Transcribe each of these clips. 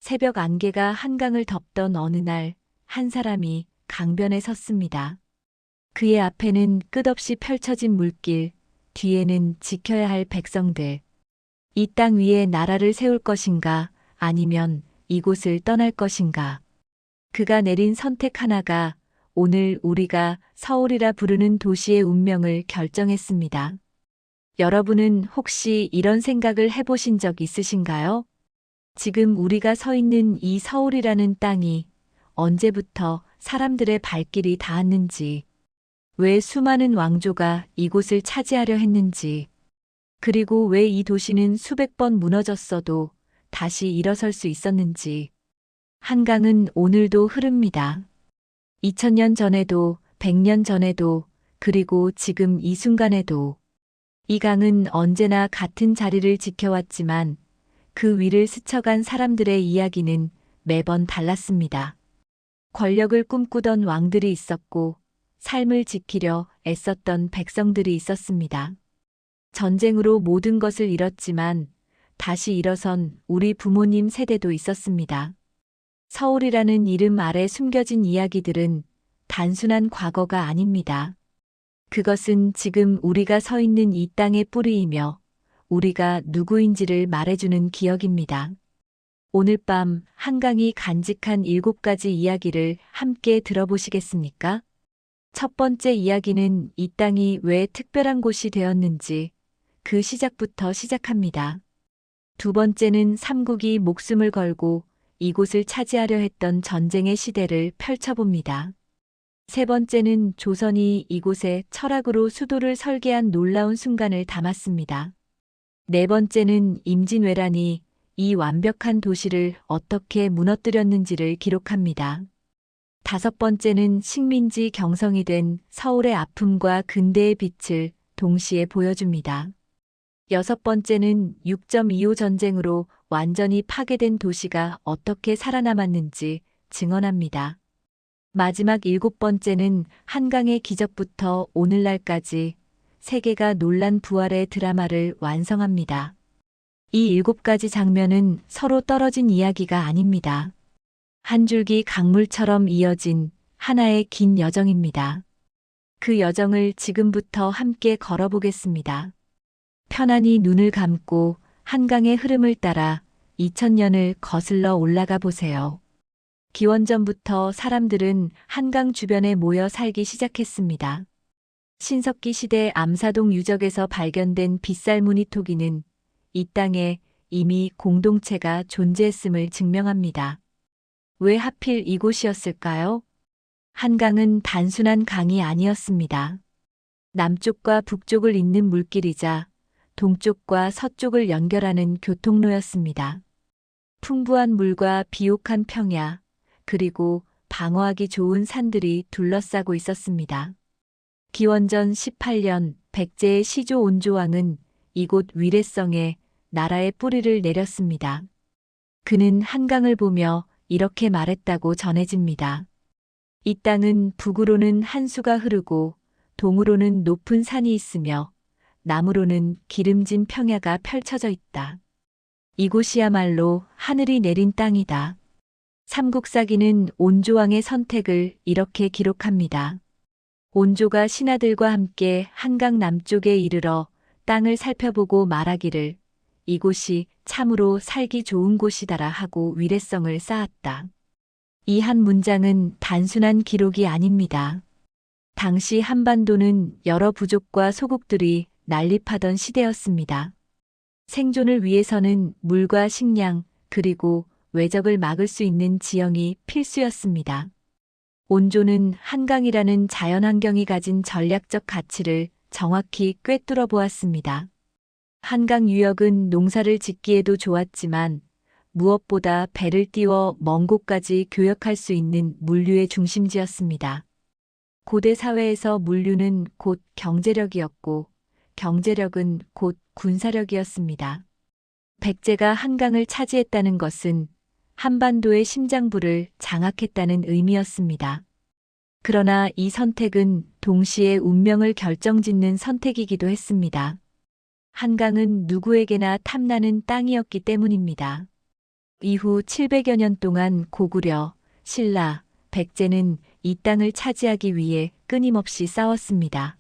새벽 안개가 한강을 덮던 어느 날, 한 사람이 강변에 섰습니다. 그의 앞에는 끝없이 펼쳐진 물길, 뒤에는 지켜야 할 백성들. 이 땅 위에 나라를 세울 것인가, 아니면 이곳을 떠날 것인가. 그가 내린 선택 하나가 오늘 우리가 서울이라 부르는 도시의 운명을 결정했습니다. 여러분은 혹시 이런 생각을 해보신 적 있으신가요? 지금 우리가 서 있는 이 서울이라는 땅이 언제부터 사람들의 발길이 닿았는지, 왜 수많은 왕조가 이곳을 차지하려 했는지, 그리고 왜 이 도시는 수백 번 무너졌어도 다시 일어설 수 있었는지. 한강은 오늘도 흐릅니다. 2000년 전에도, 100년 전에도, 그리고 지금 이 순간에도. 이 강은 언제나 같은 자리를 지켜왔지만 그 위를 스쳐간 사람들의 이야기는 매번 달랐습니다. 권력을 꿈꾸던 왕들이 있었고, 삶을 지키려 애썼던 백성들이 있었습니다. 전쟁으로 모든 것을 잃었지만 다시 일어선 우리 부모님 세대도 있었습니다. 서울이라는 이름 아래 숨겨진 이야기들은 단순한 과거가 아닙니다. 그것은 지금 우리가 서 있는 이 땅의 뿌리이며 우리가 누구인지를 말해주는 기억입니다. 오늘 밤 한강이 간직한 7가지 이야기를 함께 들어보시겠습니까? 첫 번째 이야기는 이 땅이 왜 특별한 곳이 되었는지 그 시작부터 시작합니다. 두 번째는 삼국이 목숨을 걸고 이곳을 차지하려 했던 전쟁의 시대를 펼쳐봅니다. 세 번째는 조선이 이곳에 철학으로 수도를 설계한 놀라운 순간을 담았습니다. 네 번째는 임진왜란이 이 완벽한 도시를 어떻게 무너뜨렸는지를 기록합니다. 다섯 번째는 식민지 경성이 된 서울의 아픔과 근대의 빛을 동시에 보여줍니다. 여섯 번째는 6.25 전쟁으로 완전히 파괴된 도시가 어떻게 살아남았는지 증언합니다. 마지막 7번째는 한강의 기적부터 오늘날까지 세계가 놀란 부활의 드라마를 완성합니다. 이 7가지 장면은 서로 떨어진 이야기가 아닙니다. 한 줄기 강물처럼 이어진 하나의 긴 여정입니다. 그 여정을 지금부터 함께 걸어보겠습니다. 편안히 눈을 감고 한강의 흐름을 따라 2000년을 거슬러 올라가 보세요. 기원전부터 사람들은 한강 주변에 모여 살기 시작했습니다. 신석기 시대 암사동 유적에서 발견된 빗살무늬 토기는 이 땅에 이미 공동체가 존재했음을 증명합니다. 왜 하필 이곳이었을까요? 한강은 단순한 강이 아니었습니다. 남쪽과 북쪽을 잇는 물길이자 동쪽과 서쪽을 연결하는 교통로였습니다. 풍부한 물과 비옥한 평야, 그리고 방어하기 좋은 산들이 둘러싸고 있었습니다. 기원전 18년 백제의 시조 온조왕은 이곳 위례성에 나라의 뿌리를 내렸습니다. 그는 한강을 보며 이렇게 말했다고 전해집니다. 이 땅은 북으로는 한수가 흐르고 동으로는 높은 산이 있으며 남으로는 기름진 평야가 펼쳐져 있다. 이곳이야말로 하늘이 내린 땅이다. 삼국사기는 온조왕의 선택을 이렇게 기록합니다. 온조가 신하들과 함께 한강 남쪽에 이르러 땅을 살펴보고 말하기를 이곳이 참으로 살기 좋은 곳이다라 하고 위례성을 쌓았다. 이 한 문장은 단순한 기록이 아닙니다. 당시 한반도는 여러 부족과 소국들이 난립하던 시대였습니다. 생존을 위해서는 물과 식량, 그리고 외적을 막을 수 있는 지형이 필수였습니다. 온조는 한강이라는 자연환경이 가진 전략적 가치를 정확히 꿰뚫어 보았습니다. 한강 유역은 농사를 짓기에도 좋았지만 무엇보다 배를 띄워 먼 곳까지 교역할 수 있는 물류의 중심지였습니다. 고대 사회에서 물류는 곧 경제력이었고 경제력은 곧 군사력이었습니다. 백제가 한강을 차지했다는 것은 한반도의 심장부를 장악했다는 의미였습니다. 그러나 이 선택은 동시에 운명을 결정짓는 선택이기도 했습니다. 한강은 누구에게나 탐나는 땅이었기 때문입니다. 이후 700여 년 동안 고구려, 신라, 백제는 이 땅을 차지하기 위해 끊임없이 싸웠습니다.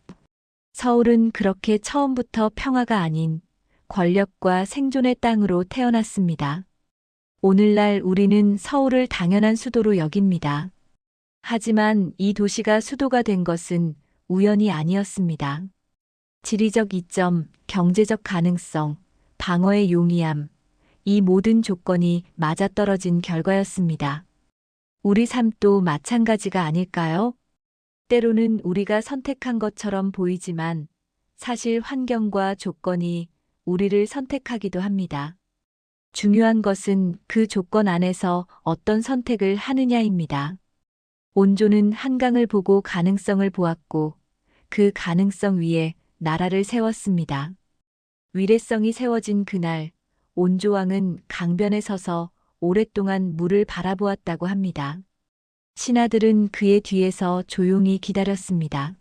서울은 그렇게 처음부터 평화가 아닌 권력과 생존의 땅으로 태어났습니다. 오늘날 우리는 서울을 당연한 수도로 여깁니다. 하지만 이 도시가 수도가 된 것은 우연이 아니었습니다. 지리적 이점, 경제적 가능성, 방어의 용이함, 이 모든 조건이 맞아떨어진 결과였습니다. 우리 삶도 마찬가지가 아닐까요? 때로는 우리가 선택한 것처럼 보이지만 사실 환경과 조건이 우리를 선택하기도 합니다. 중요한 것은 그 조건 안에서 어떤 선택을 하느냐입니다. 온조는 한강을 보고 가능성을 보았고 그 가능성 위에 나라를 세웠습니다. 위례성이 세워진 그날, 온조왕은 강변에 서서 오랫동안 물을 바라보았다고 합니다. 신하들은 그의 뒤에서 조용히 기다렸습니다.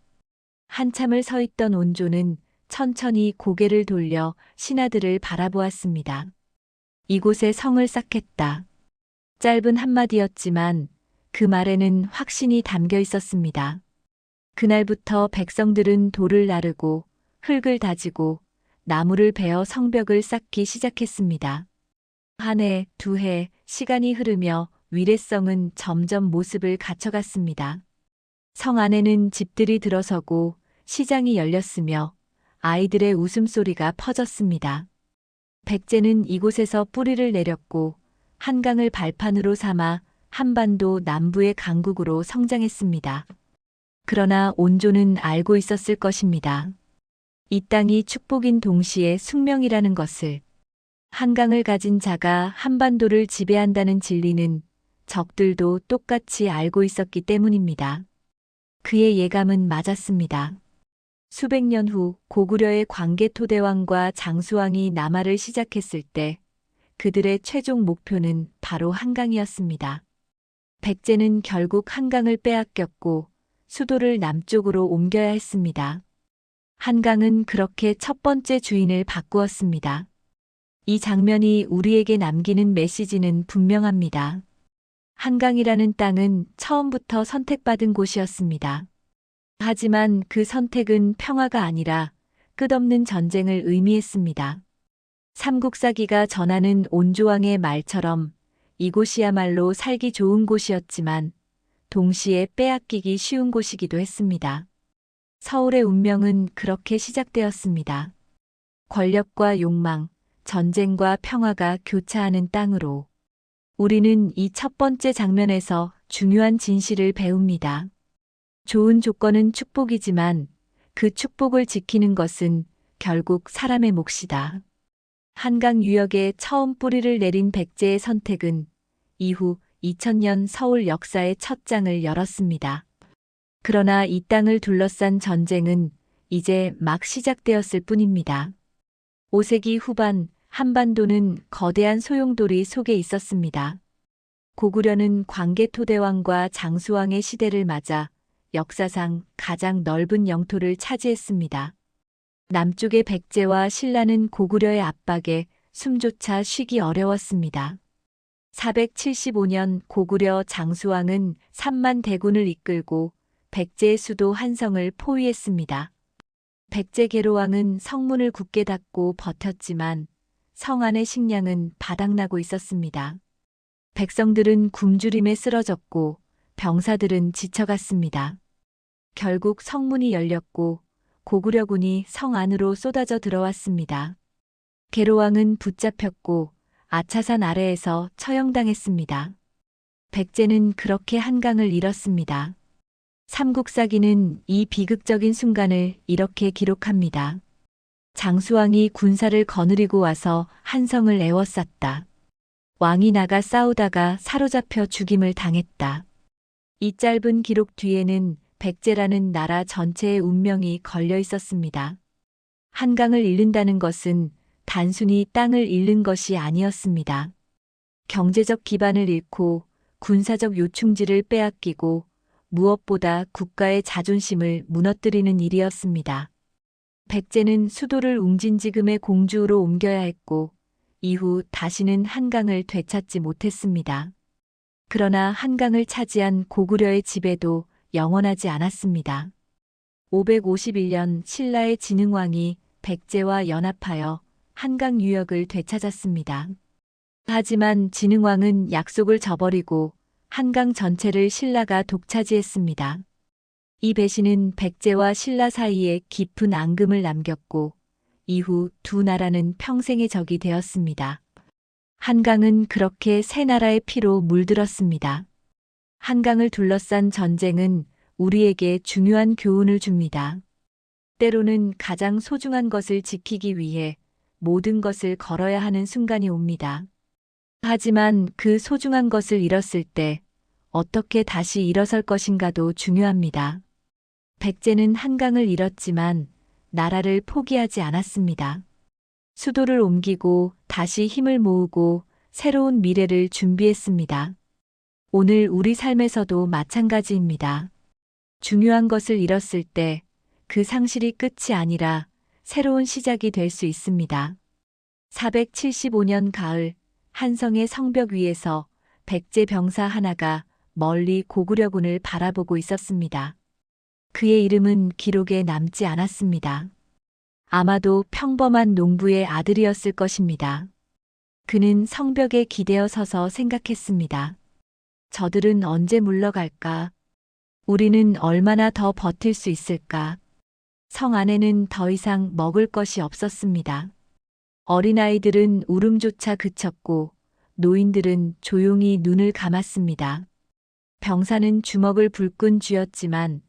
한참을 서 있던 온조는 천천히 고개를 돌려 신하들을 바라보았습니다. 이곳에 성을 쌓겠다. 짧은 한마디였지만 그 말에는 확신이 담겨 있었습니다. 그날부터 백성들은 돌을 나르고 흙을 다지고 나무를 베어 성벽을 쌓기 시작했습니다. 한 해, 두 해, 시간이 흐르며 위례성은 점점 모습을 갖춰갔습니다. 성 안에는 집들이 들어서고 시장이 열렸으며 아이들의 웃음소리가 퍼졌습니다. 백제는 이곳에서 뿌리를 내렸고 한강을 발판으로 삼아 한반도 남부의 강국으로 성장했습니다. 그러나 온조는 알고 있었을 것입니다. 이 땅이 축복인 동시에 숙명이라는 것을. 한강을 가진 자가 한반도를 지배한다는 진리는 적들도 똑같이 알고 있었기 때문입니다. 그의 예감은 맞았습니다. 수백 년 후 고구려의 광개토대왕과 장수왕이 남하를 시작했을 때 그들의 최종 목표는 바로 한강이었습니다. 백제는 결국 한강을 빼앗겼고 수도를 남쪽으로 옮겨야 했습니다. 한강은 그렇게 첫 번째 주인을 바꾸었습니다. 이 장면이 우리에게 남기는 메시지는 분명합니다. 한강이라는 땅은 처음부터 선택받은 곳이었습니다. 하지만 그 선택은 평화가 아니라 끝없는 전쟁을 의미했습니다. 삼국사기가 전하는 온조왕의 말처럼 이곳이야말로 살기 좋은 곳이었지만 동시에 빼앗기기 쉬운 곳이기도 했습니다. 서울의 운명은 그렇게 시작되었습니다. 권력과 욕망, 전쟁과 평화가 교차하는 땅으로. 우리는 이 첫 번째 장면에서 중요한 진실을 배웁니다. 좋은 조건은 축복이지만 그 축복을 지키는 것은 결국 사람의 몫이다. 한강 유역에 처음 뿌리를 내린 백제의 선택은 이후 2000년 서울 역사의 첫 장을 열었습니다. 그러나 이 땅을 둘러싼 전쟁은 이제 막 시작되었을 뿐입니다. 5세기 후반 한반도는 거대한 소용돌이 속에 있었습니다. 고구려는 광개토대왕과 장수왕의 시대를 맞아 역사상 가장 넓은 영토를 차지했습니다. 남쪽의 백제와 신라는 고구려의 압박에 숨조차 쉬기 어려웠습니다. 475년 고구려 장수왕은 3만 대군을 이끌고 백제의 수도 한성을 포위했습니다. 백제 계로왕은 성문을 굳게 닫고 버텼지만 성 안의 식량은 바닥나고 있었습니다. 백성들은 굶주림에 쓰러졌고 병사들은 지쳐갔습니다. 결국 성문이 열렸고 고구려군이 성 안으로 쏟아져 들어왔습니다. 계로왕은 붙잡혔고 아차산 아래에서 처형당했습니다. 백제는 그렇게 한강을 잃었습니다. 삼국사기는 이 비극적인 순간을 이렇게 기록합니다. 장수왕이 군사를 거느리고 와서 한성을 에워쌌다. 왕이 나가 싸우다가 사로잡혀 죽임을 당했다. 이 짧은 기록 뒤에는 백제라는 나라 전체의 운명이 걸려 있었습니다. 한강을 잃는다는 것은 단순히 땅을 잃는 것이 아니었습니다. 경제적 기반을 잃고 군사적 요충지를 빼앗기고 무엇보다 국가의 자존심을 무너뜨리는 일이었습니다. 백제는 수도를 웅진지금의 공주로 옮겨야 했고 이후 다시는 한강을 되찾지 못했습니다. 그러나 한강을 차지한 고구려의 지배도 영원하지 않았습니다. 551년 신라의 진흥왕이 백제와 연합하여 한강 유역을 되찾았습니다. 하지만 진흥왕은 약속을 저버리고 한강 전체를 신라가 독차지했습니다. 이 배신은 백제와 신라 사이에 깊은 앙금을 남겼고 이후 두 나라는 평생의 적이 되었습니다. 한강은 그렇게 세 나라의 피로 물들었습니다. 한강을 둘러싼 전쟁은 우리에게 중요한 교훈을 줍니다. 때로는 가장 소중한 것을 지키기 위해 모든 것을 걸어야 하는 순간이 옵니다. 하지만 그 소중한 것을 잃었을 때 어떻게 다시 일어설 것인가도 중요합니다. 백제는 한강을 잃었지만 나라를 포기하지 않았습니다. 수도를 옮기고 다시 힘을 모으고 새로운 미래를 준비했습니다. 오늘 우리 삶에서도 마찬가지입니다. 중요한 것을 잃었을 때 그 상실이 끝이 아니라 새로운 시작이 될 수 있습니다. 475년 가을 한성의 성벽 위에서 백제 병사 하나가 멀리 고구려군을 바라보고 있었습니다. 그의 이름은 기록에 남지 않았습니다. 아마도 평범한 농부의 아들이었을 것입니다. 그는 성벽에 기대어 서서 생각했습니다. 저들은 언제 물러갈까? 우리는 얼마나 더 버틸 수 있을까? 성 안에는 더 이상 먹을 것이 없었습니다. 어린아이들은 울음조차 그쳤고 노인들은 조용히 눈을 감았습니다. 병사는 주먹을 불끈 쥐었지만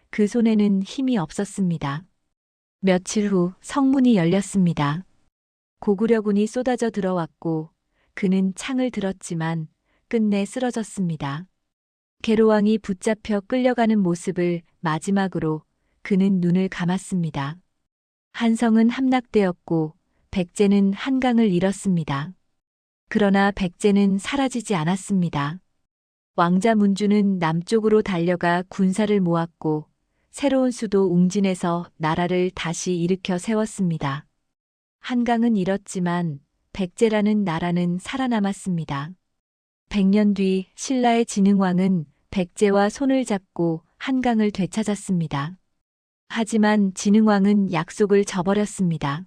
그 손에는 힘이 없었습니다. 며칠 후 성문이 열렸습니다. 고구려군이 쏟아져 들어왔고 그는 창을 들었지만 끝내 쓰러졌습니다. 계로왕이 붙잡혀 끌려가는 모습을 마지막으로 그는 눈을 감았습니다. 한성은 함락되었고 백제는 한강을 잃었습니다. 그러나 백제는 사라지지 않았습니다. 왕자 문주는 남쪽으로 달려가 군사를 모았고 새로운 수도 웅진에서 나라를 다시 일으켜 세웠습니다. 한강은 잃었지만 백제라는 나라는 살아남았습니다. 100년 뒤 신라의 진흥왕은 백제와 손을 잡고 한강을 되찾았습니다. 하지만 진흥왕은 약속을 저버렸습니다.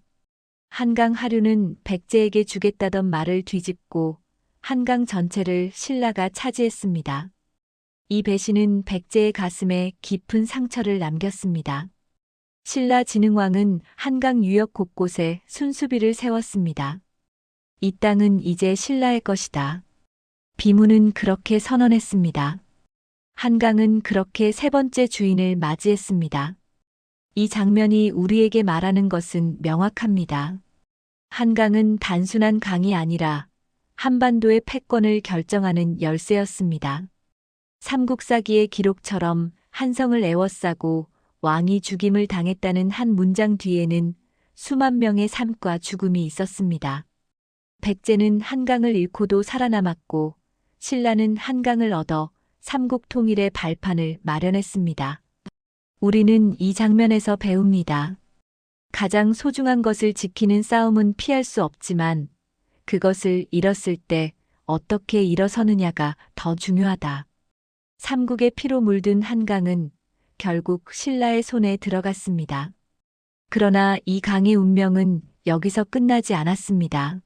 한강 하류는 백제에게 주겠다던 말을 뒤집고 한강 전체를 신라가 차지했습니다. 이 배신은 백제의 가슴에 깊은 상처를 남겼습니다. 신라 진흥왕은 한강 유역 곳곳에 순수비를 세웠습니다. 이 땅은 이제 신라의 것이다. 비문은 그렇게 선언했습니다. 한강은 그렇게 세 번째 주인을 맞이했습니다. 이 장면이 우리에게 말하는 것은 명확합니다. 한강은 단순한 강이 아니라 한반도의 패권을 결정하는 열쇠였습니다. 삼국사기의 기록처럼 한성을 에워싸고 왕이 죽임을 당했다는 한 문장 뒤에는 수만 명의 삶과 죽음이 있었습니다. 백제는 한강을 잃고도 살아남았고 신라는 한강을 얻어 삼국 통일의 발판을 마련했습니다. 우리는 이 장면에서 배웁니다. 가장 소중한 것을 지키는 싸움은 피할 수 없지만 그것을 잃었을 때 어떻게 일어서느냐가 더 중요하다. 삼국의 피로 물든 한강은 결국 신라의 손에 들어갔습니다. 그러나 이 강의 운명은 여기서 끝나지 않았습니다.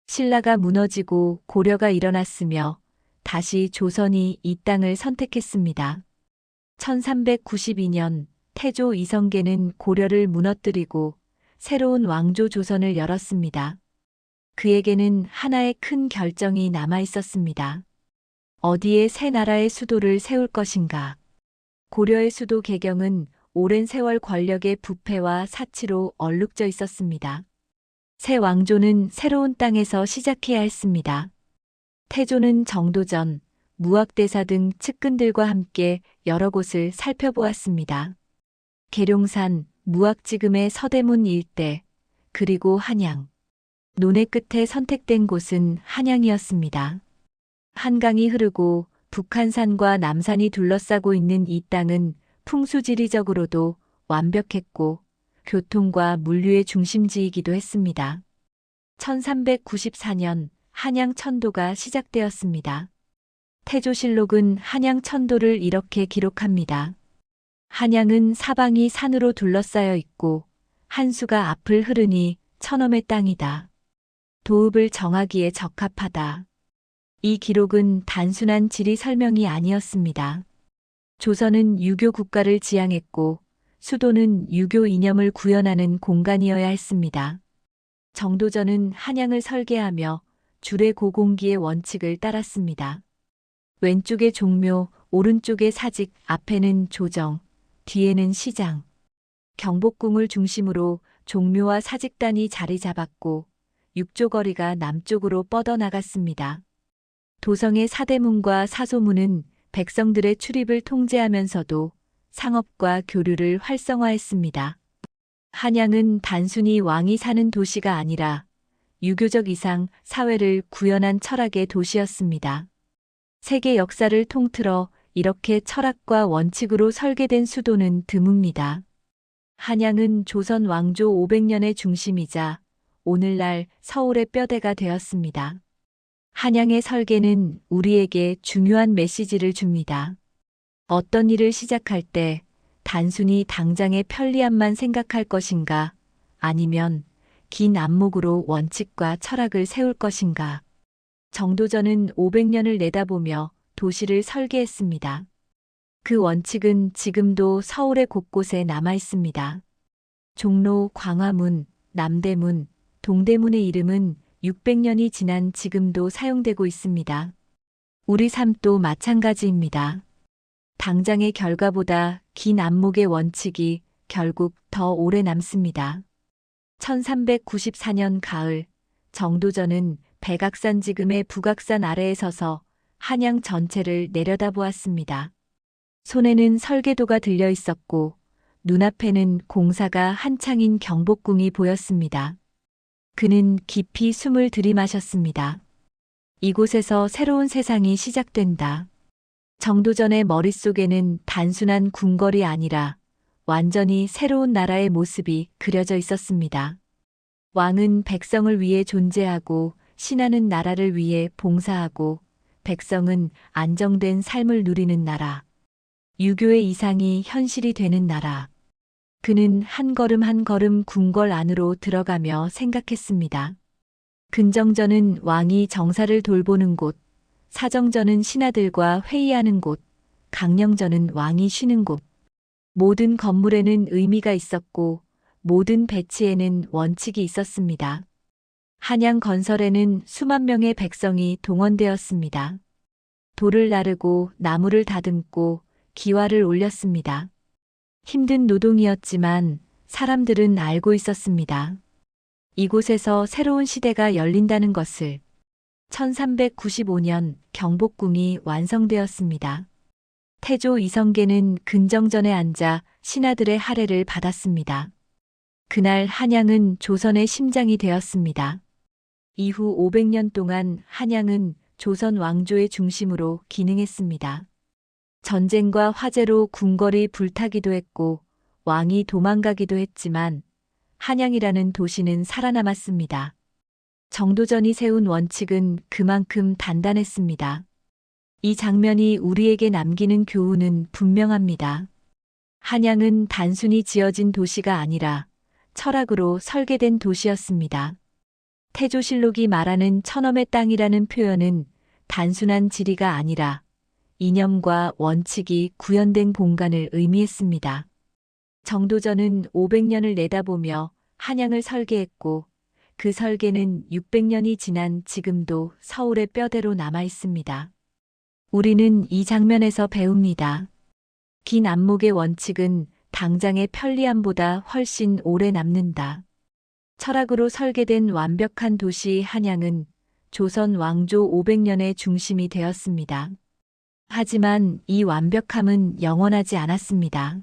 신라가 무너지고 고려가 일어났으며 다시 조선이 이 땅을 선택했습니다. 1392년 태조 이성계는 고려를 무너뜨리고 새로운 왕조 조선을 열었습니다. 그에게는 하나의 큰 결정이 남아 있었습니다. 어디에 새 나라의 수도를 세울 것인가? 고려의 수도 개경은 오랜 세월 권력의 부패와 사치로 얼룩져 있었습니다. 새 왕조는 새로운 땅에서 시작해야 했습니다. 태조는 정도전, 무학대사 등 측근들과 함께 여러 곳을 살펴보았습니다. 계룡산, 무학지금의 서대문 일대, 그리고 한양. 논의 끝에 선택된 곳은 한양이었습니다. 한강이 흐르고 북한산과 남산이 둘러싸고 있는 이 땅은 풍수지리적으로도 완벽했고 교통과 물류의 중심지이기도 했습니다. 1394년 한양 천도가 시작되었습니다. 태조실록은 한양 천도를 이렇게 기록합니다. 한양은 사방이 산으로 둘러싸여 있고 한수가 앞을 흐르니 천엄의 땅이다. 도읍을 정하기에 적합하다. 이 기록은 단순한 지리 설명이 아니었습니다. 조선은 유교 국가를 지향했고 수도는 유교 이념을 구현하는 공간이어야 했습니다. 정도전은 한양을 설계하며 주례 고공기의 원칙을 따랐습니다. 왼쪽에 종묘, 오른쪽에 사직, 앞에는 조정, 뒤에는 시장. 경복궁을 중심으로 종묘와 사직단이 자리 잡았고 육조거리가 남쪽으로 뻗어나갔습니다. 도성의 사대문과 사소문은 백성들의 출입을 통제하면서도 상업과 교류를 활성화했습니다. 한양은 단순히 왕이 사는 도시가 아니라 유교적 이상 사회를 구현한 철학의 도시였습니다. 세계 역사를 통틀어 이렇게 철학과 원칙으로 설계된 수도는 드뭅니다. 한양은 조선 왕조 500년의 중심이자 오늘날 서울의 뼈대가 되었습니다. 한양의 설계는 우리에게 중요한 메시지를 줍니다. 어떤 일을 시작할 때 단순히 당장의 편리함만 생각할 것인가, 아니면 긴 안목으로 원칙과 철학을 세울 것인가. 정도전은 500년을 내다보며 도시를 설계했습니다. 그 원칙은 지금도 서울의 곳곳에 남아 있습니다. 종로, 광화문, 남대문, 동대문의 이름은 600년이 지난 지금도 사용되고 있습니다. 우리 삶도 마찬가지입니다. 당장의 결과보다 긴 안목의 원칙이 결국 더 오래 남습니다. 1394년 가을, 정도전은 백악산 지금의 북악산 아래에 서서 한양 전체를 내려다보았습니다. 손에는 설계도가 들려 있었고 눈앞에는 공사가 한창인 경복궁이 보였습니다. 그는 깊이 숨을 들이마셨습니다. 이곳에서 새로운 세상이 시작된다. 정도전의 머릿속에는 단순한 궁궐이 아니라 완전히 새로운 나라의 모습이 그려져 있었습니다. 왕은 백성을 위해 존재하고 신하는 나라를 위해 봉사하고 백성은 안정된 삶을 누리는 나라. 유교의 이상이 현실이 되는 나라. 그는 한 걸음 한 걸음 궁궐 안으로 들어가며 생각했습니다. 근정전은 왕이 정사를 돌보는 곳, 사정전은 신하들과 회의하는 곳, 강령전은 왕이 쉬는 곳. 모든 건물에는 의미가 있었고 모든 배치에는 원칙이 있었습니다. 한양 건설에는 수만 명의 백성이 동원되었습니다. 돌을 나르고 나무를 다듬고 기와를 올렸습니다. 힘든 노동이었지만 사람들은 알고 있었습니다. 이곳에서 새로운 시대가 열린다는 것을. 1395년 경복궁이 완성되었습니다. 태조 이성계는 근정전에 앉아 신하들의 할애를 받았습니다. 그날 한양은 조선의 심장이 되었습니다. 이후 500년 동안 한양은 조선 왕조의 중심으로 기능했습니다. 전쟁과 화재로 궁궐이 불타기도 했고 왕이 도망가기도 했지만 한양이라는 도시는 살아남았습니다. 정도전이 세운 원칙은 그만큼 단단했습니다. 이 장면이 우리에게 남기는 교훈은 분명합니다. 한양은 단순히 지어진 도시가 아니라 철학으로 설계된 도시였습니다. 태조실록이 말하는 천엄의 땅이라는 표현은 단순한 지리가 아니라 이념과 원칙이 구현된 공간을 의미했습니다. 정도전은 500년을 내다보며 한양을 설계했고 그 설계는 600년이 지난 지금도 서울의 뼈대로 남아 있습니다. 우리는 이 장면에서 배웁니다. 긴 안목의 원칙은 당장의 편리함보다 훨씬 오래 남는다. 철학으로 설계된 완벽한 도시 한양은 조선 왕조 500년의 중심이 되었습니다. 하지만 이 완벽함은 영원하지 않았습니다.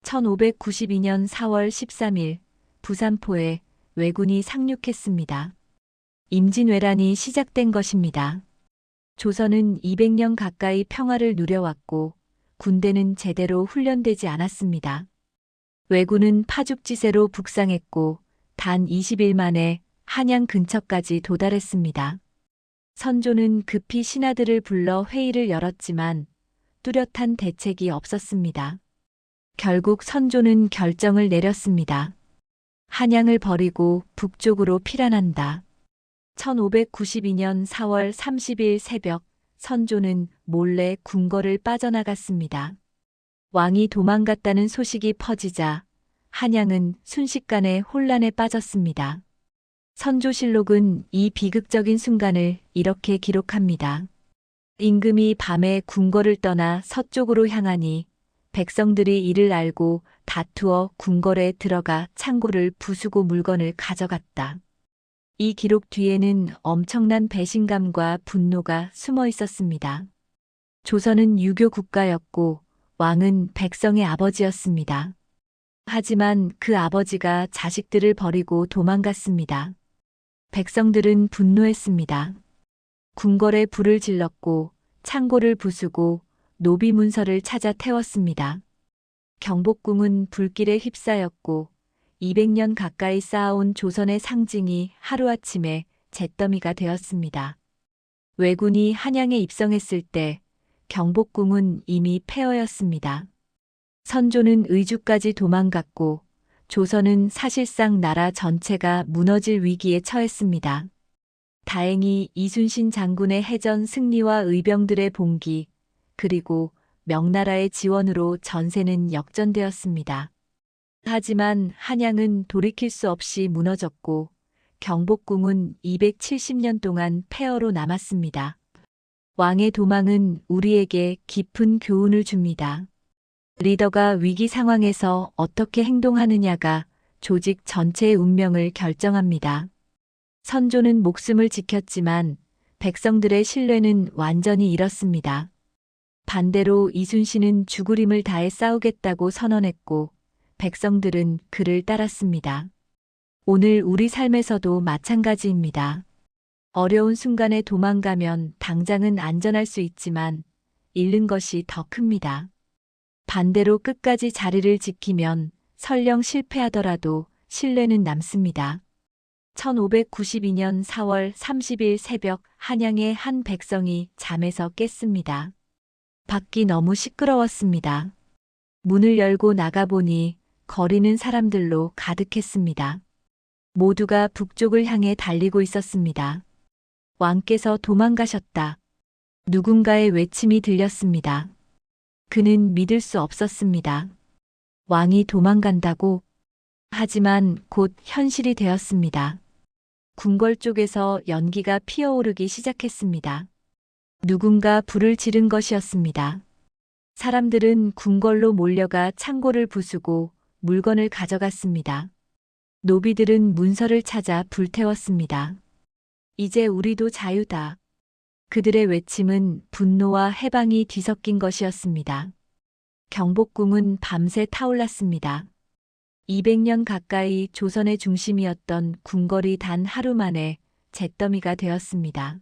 1592년 4월 13일 부산포에 왜군이 상륙했습니다. 임진왜란이 시작된 것입니다. 조선은 200년 가까이 평화를 누려왔고 군대는 제대로 훈련되지 않았습니다. 왜군은 파죽지세로 북상했고 단 20일 만에 한양 근처까지 도달했습니다. 선조는 급히 신하들을 불러 회의를 열었지만 뚜렷한 대책이 없었습니다. 결국 선조는 결정을 내렸습니다. 한양을 버리고 북쪽으로 피란한다. 1592년 4월 30일 새벽 선조는 몰래 궁궐을 빠져나갔습니다. 왕이 도망갔다는 소식이 퍼지자 한양은 순식간에 혼란에 빠졌습니다. 선조실록은 이 비극적인 순간을 이렇게 기록합니다. 임금이 밤에 궁궐을 떠나 서쪽으로 향하니 백성들이 이를 알고 다투어 궁궐에 들어가 창고를 부수고 물건을 가져갔다. 이 기록 뒤에는 엄청난 배신감과 분노가 숨어 있었습니다. 조선은 유교 국가였고 왕은 백성의 아버지였습니다. 하지만 그 아버지가 자식들을 버리고 도망갔습니다. 백성들은 분노했습니다. 궁궐에 불을 질렀고 창고를 부수고 노비 문서를 찾아 태웠습니다. 경복궁은 불길에 휩싸였고 200년 가까이 쌓아온 조선의 상징이 하루아침에 잿더미가 되었습니다. 왜군이 한양에 입성했을 때 경복궁은 이미 폐허였습니다. 선조는 의주까지 도망갔고 조선은 사실상 나라 전체가 무너질 위기에 처했습니다. 다행히 이순신 장군의 해전 승리와 의병들의 봉기, 그리고 명나라의 지원으로 전세는 역전되었습니다. 하지만 한양은 돌이킬 수 없이 무너졌고 경복궁은 270년 동안 폐허로 남았습니다. 왕의 도망은 우리에게 깊은 교훈을 줍니다. 리더가 위기 상황에서 어떻게 행동하느냐가 조직 전체의 운명을 결정합니다. 선조는 목숨을 지켰지만 백성들의 신뢰는 완전히 잃었습니다. 반대로 이순신은 죽을 힘을 다해 싸우겠다고 선언했고 백성들은 그를 따랐습니다. 오늘 우리 삶에서도 마찬가지입니다. 어려운 순간에 도망가면 당장은 안전할 수 있지만 잃는 것이 더 큽니다. 반대로 끝까지 자리를 지키면 설령 실패하더라도 신뢰는 남습니다. 1592년 4월 30일 새벽 한양의 한 백성이 잠에서 깼습니다. 밖이 너무 시끄러웠습니다. 문을 열고 나가보니 거리는 사람들로 가득했습니다. 모두가 북쪽을 향해 달리고 있었습니다. 왕께서 도망가셨다. 누군가의 외침이 들렸습니다. 그는 믿을 수 없었습니다. 왕이 도망간다고? 하지만 곧 현실이 되었습니다. 궁궐 쪽에서 연기가 피어오르기 시작했습니다. 누군가 불을 지른 것이었습니다. 사람들은 궁궐로 몰려가 창고를 부수고 물건을 가져갔습니다. 노비들은 문서를 찾아 불태웠습니다. 이제 우리도 자유다. 그들의 외침은 분노와 해방이 뒤섞인 것이었습니다. 경복궁은 밤새 타올랐습니다. 200년 가까이 조선의 중심이었던 궁궐이 단 하루 만에 잿더미가 되었습니다.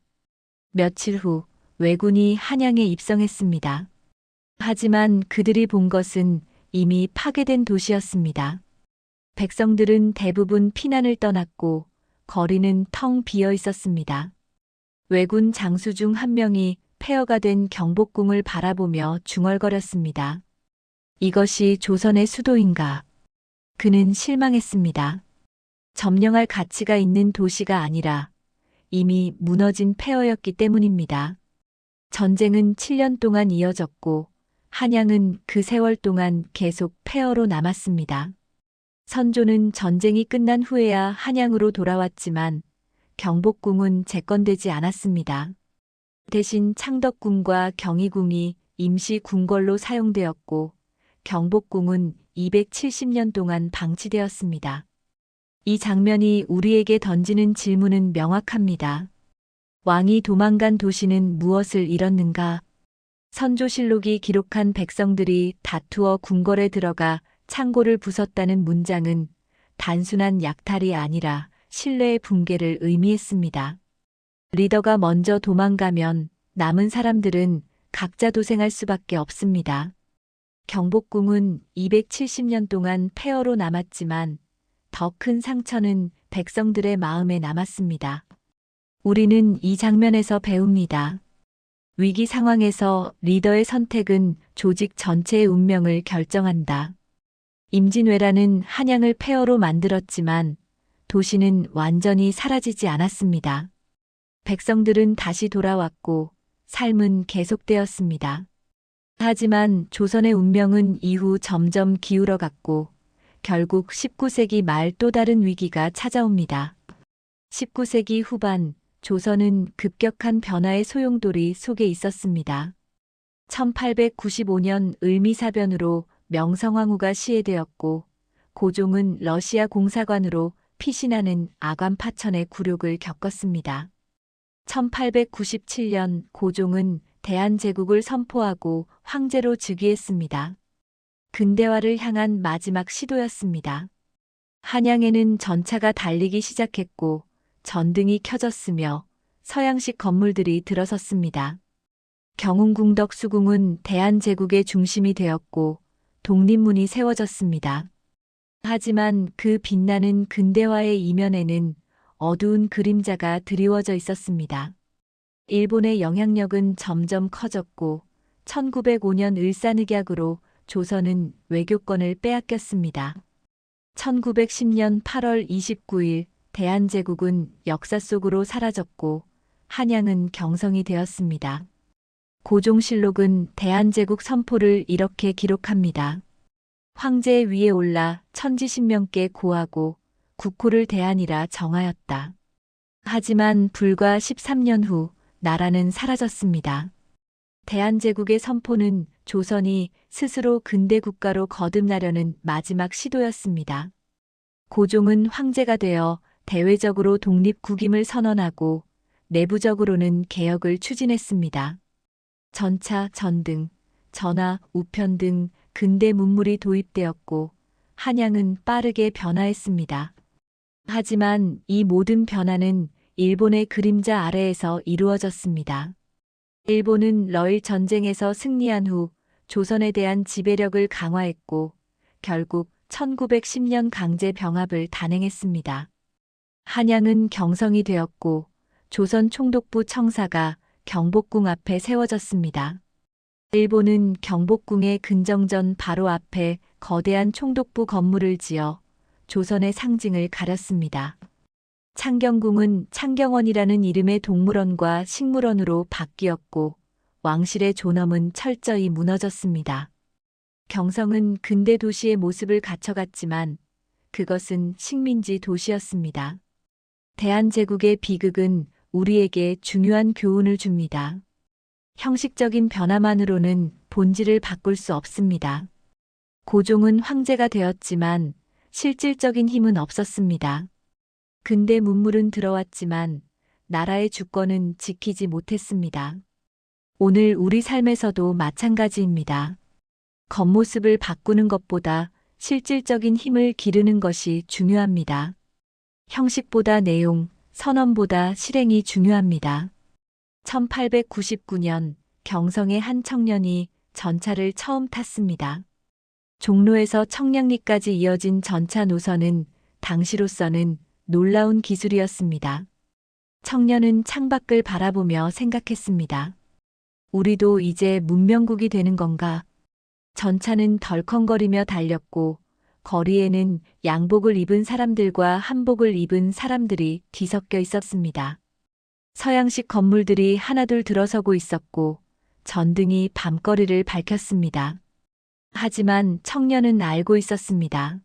며칠 후 왜군이 한양에 입성했습니다. 하지만 그들이 본 것은 이미 파괴된 도시였습니다. 백성들은 대부분 피난을 떠났고 거리는 텅 비어 있었습니다. 왜군 장수 중 한 명이 폐허가 된 경복궁을 바라보며 중얼거렸습니다. 이것이 조선의 수도인가? 그는 실망했습니다. 점령할 가치가 있는 도시가 아니라 이미 무너진 폐허였기 때문입니다. 전쟁은 7년 동안 이어졌고 한양은 그 세월 동안 계속 폐허로 남았습니다. 선조는 전쟁이 끝난 후에야 한양으로 돌아왔지만 경복궁은 재건되지 않았습니다. 대신 창덕궁과 경희궁이 임시 궁궐로 사용되었고 경복궁은 270년 동안 방치되었습니다. 이 장면이 우리에게 던지는 질문은 명확합니다. 왕이 도망간 도시는 무엇을 잃었는가? 선조실록이 기록한 백성들이 다투어 궁궐에 들어가 창고를 부쉈다는 문장은 단순한 약탈이 아니라 신뢰의 붕괴를 의미했습니다. 리더가 먼저 도망가면 남은 사람들은 각자 도생할 수밖에 없습니다. 경복궁은 270년 동안 폐허로 남았지만 더 큰 상처는 백성들의 마음에 남았습니다. 우리는 이 장면에서 배웁니다. 위기 상황에서 리더의 선택은 조직 전체의 운명을 결정한다. 임진왜란은 한양을 폐허로 만들었지만 도시는 완전히 사라지지 않았습니다. 백성들은 다시 돌아왔고 삶은 계속되었습니다. 하지만 조선의 운명은 이후 점점 기울어갔고 결국 19세기 말 또 다른 위기가 찾아옵니다. 19세기 후반 조선은 급격한 변화의 소용돌이 속에 있었습니다. 1895년 을미사변으로 명성황후가 시해되었고 고종은 러시아 공사관으로 피신하는 아관 파천의 굴욕을 겪었습니다. 1897년 고종은 대한제국을 선포하고 황제로 즉위했습니다. 근대화를 향한 마지막 시도였습니다. 한양에는 전차가 달리기 시작했고 전등이 켜졌으며 서양식 건물들이 들어섰습니다. 경운궁덕수궁은 대한제국의 중심이 되었고 독립문이 세워졌습니다. 하지만 그 빛나는 근대화의 이면에는 어두운 그림자가 드리워져 있었습니다. 일본의 영향력은 점점 커졌고 1905년 을사늑약으로 조선은 외교권을 빼앗겼습니다. 1910년 8월 29일 대한제국은 역사 속으로 사라졌고 한양은 경성이 되었습니다. 고종실록은 대한제국 선포를 이렇게 기록합니다. 황제 위에 올라 천지신명께 고하고 국호를 대한이라 정하였다. 하지만 불과 13년 후 나라는 사라졌습니다. 대한제국의 선포는 조선이 스스로 근대 국가로 거듭나려는 마지막 시도였습니다. 고종은 황제가 되어 대외적으로 독립국임을 선언하고 내부적으로는 개혁을 추진했습니다. 전차, 전등, 전화, 우편 등 근대 문물이 도입되었고 한양은 빠르게 변화했습니다. 하지만 이 모든 변화는 일본의 그림자 아래에서 이루어졌습니다. 일본은 러일 전쟁에서 승리한 후 조선에 대한 지배력을 강화했고 결국 1910년 강제 병합을 단행했습니다. 한양은 경성이 되었고 조선 총독부 청사가 경복궁 앞에 세워졌습니다. 일본은 경복궁의 근정전 바로 앞에 거대한 총독부 건물을 지어 조선의 상징을 가렸습니다. 창경궁은 창경원이라는 이름의 동물원과 식물원으로 바뀌었고 왕실의 존엄은 철저히 무너졌습니다. 경성은 근대 도시의 모습을 갖춰갔지만 그것은 식민지 도시였습니다. 대한제국의 비극은 우리에게 중요한 교훈을 줍니다. 형식적인 변화만으로는 본질을 바꿀 수 없습니다. 고종은 황제가 되었지만 실질적인 힘은 없었습니다. 근대 문물은 들어왔지만 나라의 주권은 지키지 못했습니다. 오늘 우리 삶에서도 마찬가지입니다. 겉모습을 바꾸는 것보다 실질적인 힘을 기르는 것이 중요합니다. 형식보다 내용, 선언보다 실행이 중요합니다. 1899년 경성의 한 청년이 전차를 처음 탔습니다. 종로에서 청량리까지 이어진 전차 노선은 당시로서는 놀라운 기술이었습니다. 청년은 창밖을 바라보며 생각했습니다. 우리도 이제 문명국이 되는 건가? 전차는 덜컹거리며 달렸고 거리에는 양복을 입은 사람들과 한복을 입은 사람들이 뒤섞여 있었습니다. 서양식 건물들이 하나둘 들어서고 있었고 전등이 밤거리를 밝혔습니다. 하지만 청년은 알고 있었습니다.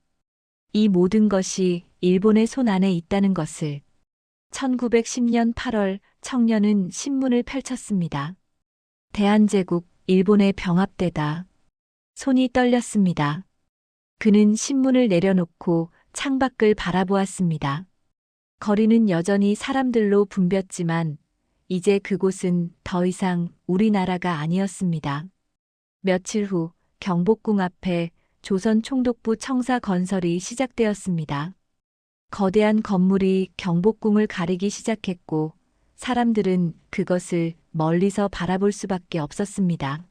이 모든 것이 일본의 손 안에 있다는 것을. 1910년 8월 청년은 신문을 펼쳤습니다. 대한제국, 일본의 병합되다. 손이 떨렸습니다. 그는 신문을 내려놓고 창밖을 바라보았습니다. 거리는 여전히 사람들로 붐볐지만 이제 그곳은 더 이상 우리나라가 아니었습니다. 며칠 후 경복궁 앞에 조선 총독부 청사 건설이 시작되었습니다. 거대한 건물이 경복궁을 가리기 시작했고 사람들은 그것을 멀리서 바라볼 수밖에 없었습니다.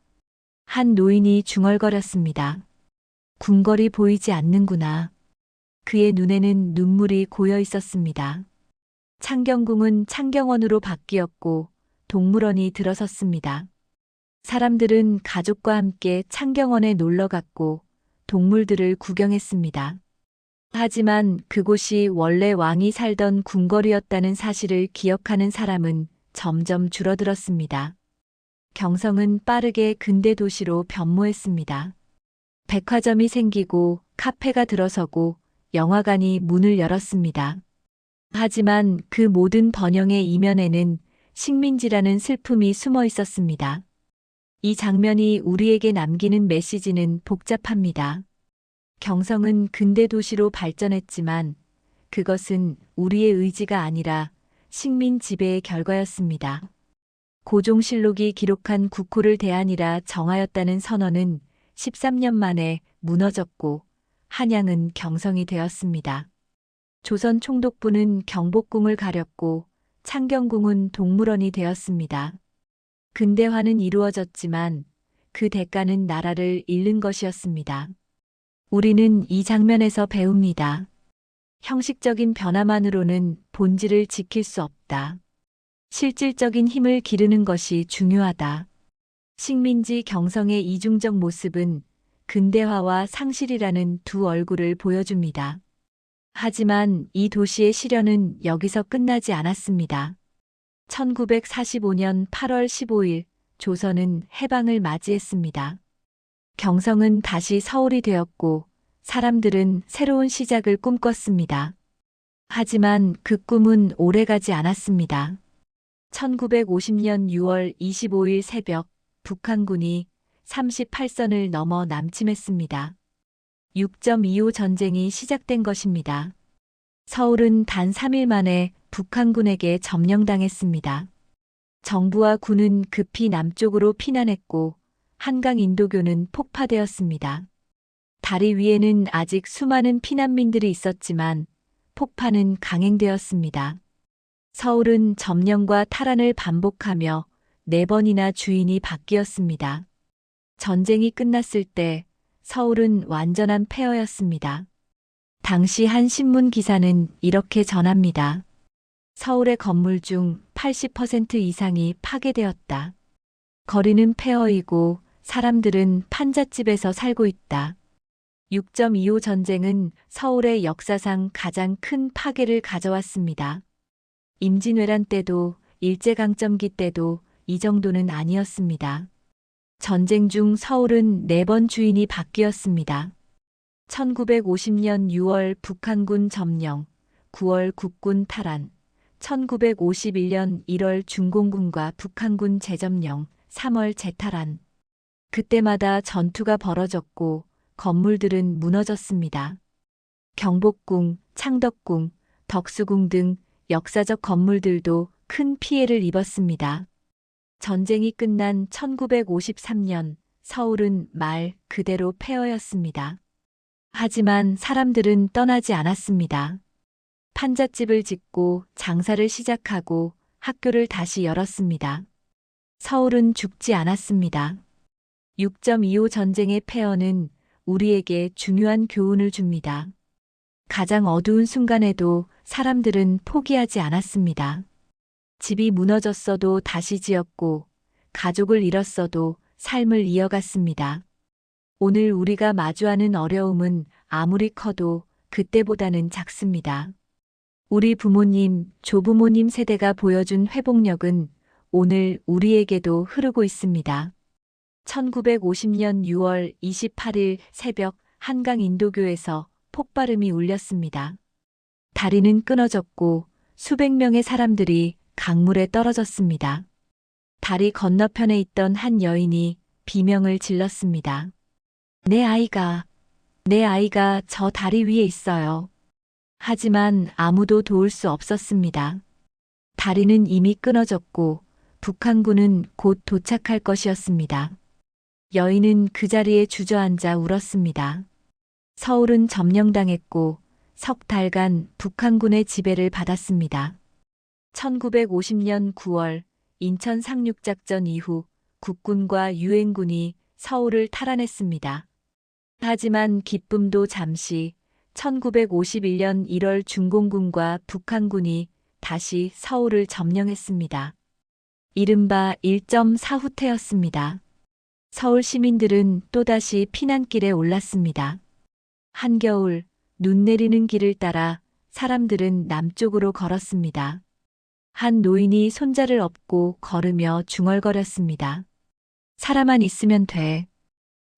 한 노인이 중얼거렸습니다. 궁궐이 보이지 않는구나. 그의 눈에는 눈물이 고여 있었습니다. 창경궁은 창경원으로 바뀌었고 동물원이 들어섰습니다. 사람들은 가족과 함께 창경원에 놀러 갔고 동물들을 구경했습니다. 하지만 그곳이 원래 왕이 살던 궁궐이었다는 사실을 기억하는 사람은 점점 줄어들었습니다. 경성은 빠르게 근대 도시로 변모했습니다. 백화점이 생기고 카페가 들어서고 영화관이 문을 열었습니다. 하지만 그 모든 번영의 이면에는 식민지라는 슬픔이 숨어 있었습니다. 이 장면이 우리에게 남기는 메시지는 복잡합니다. 경성은 근대 도시로 발전했지만 그것은 우리의 의지가 아니라 식민 지배의 결과였습니다. 고종실록이 기록한 국호를 대안이라 정하였다는 선언은 13년 만에 무너졌고 한양은 경성이 되었습니다. 조선 총독부는 경복궁을 가렸고 창경궁은 동물원이 되었습니다. 근대화는 이루어졌지만 그 대가는 나라를 잃는 것이었습니다. 우리는 이 장면에서 배웁니다. 형식적인 변화만으로는 본질을 지킬 수 없다. 실질적인 힘을 기르는 것이 중요하다. 식민지 경성의 이중적 모습은 근대화와 상실이라는 두 얼굴을 보여줍니다. 하지만 이 도시의 시련은 여기서 끝나지 않았습니다. 1945년 8월 15일 조선은 해방을 맞이했습니다. 경성은 다시 서울이 되었고 사람들은 새로운 시작을 꿈꿨습니다. 하지만 그 꿈은 오래가지 않았습니다. 1950년 6월 25일 새벽 북한군이 38선을 넘어 남침했습니다. 6.25 전쟁이 시작된 것입니다. 서울은 단 3일 만에 북한군에게 점령당했습니다. 정부와 군은 급히 남쪽으로 피난했고 한강 인도교는 폭파되었습니다. 다리 위에는 아직 수많은 피난민들이 있었지만 폭파는 강행되었습니다. 서울은 점령과 탈환을 반복하며 4번이나 주인이 바뀌었습니다. 전쟁이 끝났을 때 서울은 완전한 폐허였습니다. 당시 한 신문 기사는 이렇게 전합니다. 서울의 건물 중 80% 이상이 파괴되었다. 거리는 폐허이고 사람들은 판잣집에서 살고 있다. 6.25 전쟁은 서울의 역사상 가장 큰 파괴를 가져왔습니다. 임진왜란 때도 일제강점기 때도 이 정도는 아니었습니다. 전쟁 중 서울은 4번 주인이 바뀌었습니다. 1950년 6월 북한군 점령, 9월 국군 탈환, 1951년 1월 중공군과 북한군 재점령, 3월 재탈환. 그때마다 전투가 벌어졌고 건물들은 무너졌습니다. 경복궁, 창덕궁, 덕수궁 등 역사적 건물들도 큰 피해를 입었습니다. 전쟁이 끝난 1953년 서울은 말 그대로 폐허였습니다. 하지만 사람들은 떠나지 않았습니다. 판잣집을 짓고 장사를 시작하고 학교를 다시 열었습니다. 서울은 죽지 않았습니다. 6.25 전쟁의 폐허는 우리에게 중요한 교훈을 줍니다. 가장 어두운 순간에도 사람들은 포기하지 않았습니다. 집이 무너졌어도 다시 지었고 가족을 잃었어도 삶을 이어갔습니다. 오늘 우리가 마주하는 어려움은 아무리 커도 그때보다는 작습니다. 우리 부모님, 조부모님 세대가 보여준 회복력은 오늘 우리에게도 흐르고 있습니다. 1950년 6월 28일 새벽 한강 인도교에서 폭발음이 울렸습니다. 다리는 끊어졌고 수백 명의 사람들이 강물에 떨어졌습니다. 다리 건너편에 있던 한 여인이 비명을 질렀습니다. 내 아이가 저 다리 위에 있어요. 하지만 아무도 도울 수 없었습니다. 다리는 이미 끊어졌고 북한군은 곧 도착할 것이었습니다. 여인은 그 자리에 주저앉아 울었습니다. 서울은 점령당했고 석 달간 북한군의 지배를 받았습니다. 1950년 9월 인천 상륙작전 이후 국군과 유엔군이 서울을 탈환했습니다. 하지만 기쁨도 잠시, 1951년 1월 중공군과 북한군이 다시 서울을 점령했습니다. 이른바 1.4 후퇴였습니다. 서울 시민들은 또다시 피난길에 올랐습니다. 한겨울, 눈 내리는 길을 따라 사람들은 남쪽으로 걸었습니다. 한 노인이 손자를 업고 걸으며 중얼거렸습니다. 사람만 있으면 돼.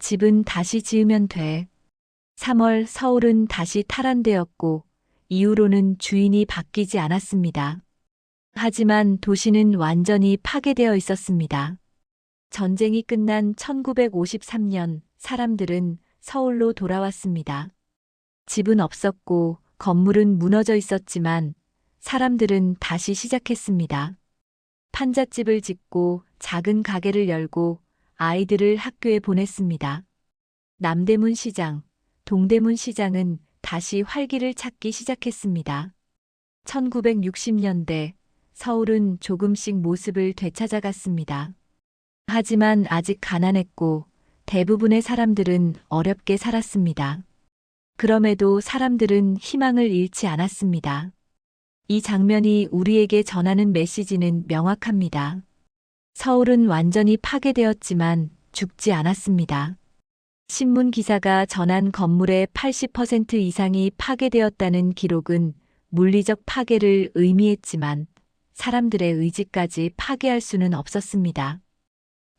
집은 다시 지으면 돼. 3월 서울은 다시 탈환되었고 이후로는 주인이 바뀌지 않았습니다. 하지만 도시는 완전히 파괴되어 있었습니다. 전쟁이 끝난 1953년 사람들은 서울로 돌아왔습니다. 집은 없었고 건물은 무너져 있었지만 사람들은 다시 시작했습니다. 판잣집을 짓고 작은 가게를 열고 아이들을 학교에 보냈습니다. 남대문 시장, 동대문 시장은 다시 활기를 찾기 시작했습니다. 1960년대 서울은 조금씩 모습을 되찾아갔습니다. 하지만 아직 가난했고 대부분의 사람들은 어렵게 살았습니다. 그럼에도 사람들은 희망을 잃지 않았습니다. 이 장면이 우리에게 전하는 메시지는 명확합니다. 서울은 완전히 파괴되었지만 죽지 않았습니다. 신문 기사가 전한 건물의 80% 이상이 파괴되었다는 기록은 물리적 파괴를 의미했지만 사람들의 의지까지 파괴할 수는 없었습니다.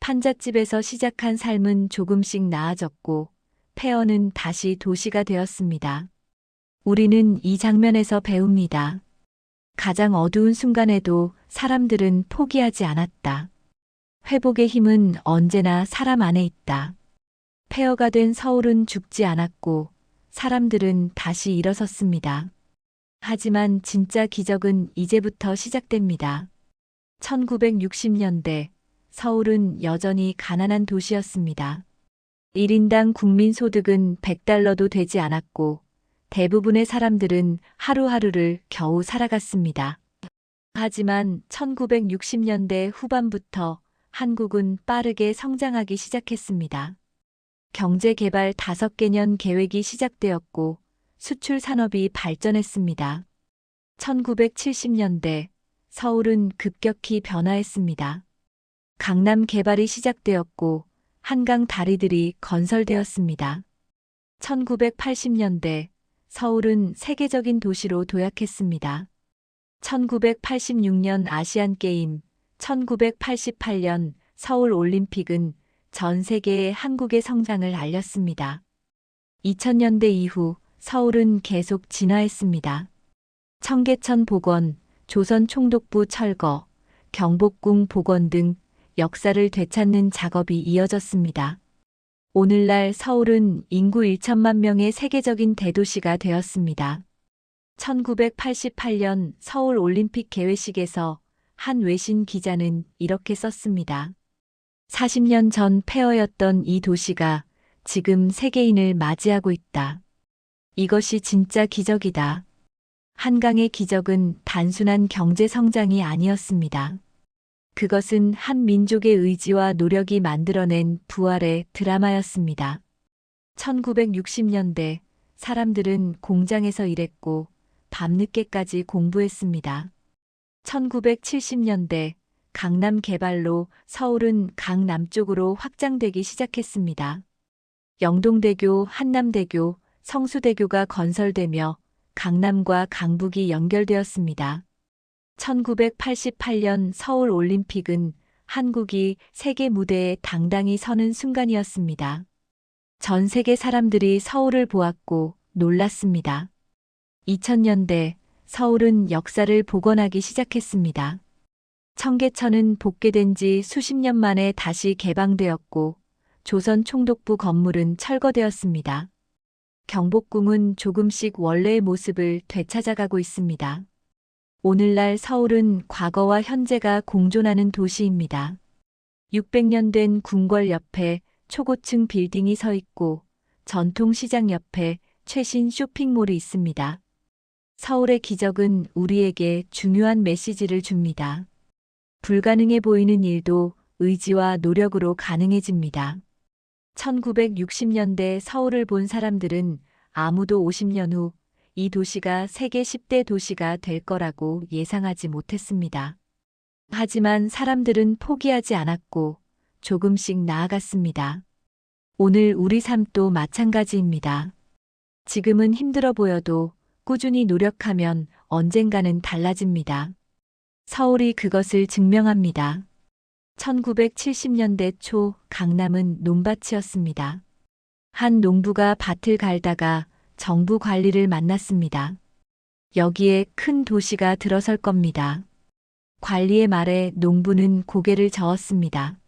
판잣집에서 시작한 삶은 조금씩 나아졌고 폐허는 다시 도시가 되었습니다. 우리는 이 장면에서 배웁니다. 가장 어두운 순간에도 사람들은 포기하지 않았다. 회복의 힘은 언제나 사람 안에 있다. 폐허가 된 서울은 죽지 않았고 사람들은 다시 일어섰습니다. 하지만 진짜 기적은 이제부터 시작됩니다. 1960년대 서울은 여전히 가난한 도시였습니다. 1인당 국민소득은 100달러도 되지 않았고 대부분의 사람들은 하루하루를 겨우 살아갔습니다. 하지만 1960년대 후반부터 한국은 빠르게 성장하기 시작했습니다. 경제개발 5개년 계획이 시작되었고 수출 산업이 발전했습니다. 1970년대 서울은 급격히 변화했습니다. 강남 개발이 시작되었고 한강 다리들이 건설되었습니다. 1980년대 서울은 세계적인 도시로 도약했습니다. 1986년 아시안게임, 1988년 서울 올림픽은 전 세계에 한국의 성장을 알렸습니다. 2000년대 이후 서울은 계속 진화했습니다. 청계천 복원, 조선 총독부 철거, 경복궁 복원 등 역사를 되찾는 작업이 이어졌습니다. 오늘날 서울은 인구 1천만 명의 세계적인 대도시가 되었습니다. 1988년 서울 올림픽 개회식에서 한 외신 기자는 이렇게 썼습니다. 40년 전 폐허였던 이 도시가 지금 세계인을 맞이하고 있다. 이것이 진짜 기적이다. 한강의 기적은 단순한 경제 성장이 아니었습니다. 그것은 한 민족의 의지와 노력이 만들어낸 부활의 드라마였습니다. 1960년대 사람들은 공장에서 일했고 밤늦게까지 공부했습니다. 1970년대 강남 개발로 서울은 강남쪽으로 확장되기 시작했습니다. 영동대교, 한남대교, 성수대교가 건설되며 강남과 강북이 연결되었습니다. 1988년 서울 올림픽은 한국이 세계 무대에 당당히 서는 순간이었습니다. 전 세계 사람들이 서울을 보았고 놀랐습니다. 2000년대 서울은 역사를 복원하기 시작했습니다. 청계천은 복개된 지 수십 년 만에 다시 개방되었고 조선 총독부 건물은 철거되었습니다. 경복궁은 조금씩 원래의 모습을 되찾아가고 있습니다. 오늘날 서울은 과거와 현재가 공존하는 도시입니다. 600년 된 궁궐 옆에 초고층 빌딩이 서 있고 전통시장 옆에 최신 쇼핑몰이 있습니다. 서울의 기적은 우리에게 중요한 메시지를 줍니다. 불가능해 보이는 일도 의지와 노력으로 가능해집니다. 1960년대 서울을 본 사람들은 아무도 50년 후 이 도시가 세계 10대 도시가 될 거라고 예상하지 못했습니다. 하지만 사람들은 포기하지 않았고 조금씩 나아갔습니다. 오늘 우리 삶도 마찬가지입니다. 지금은 힘들어 보여도 꾸준히 노력하면 언젠가는 달라집니다. 서울이 그것을 증명합니다. 1970년대 초 강남은 논밭이었습니다. 한 농부가 밭을 갈다가 정부 관리를 만났습니다. 여기에 큰 도시가 들어설 겁니다. 관리의 말에 농부는 고개를 저었습니다.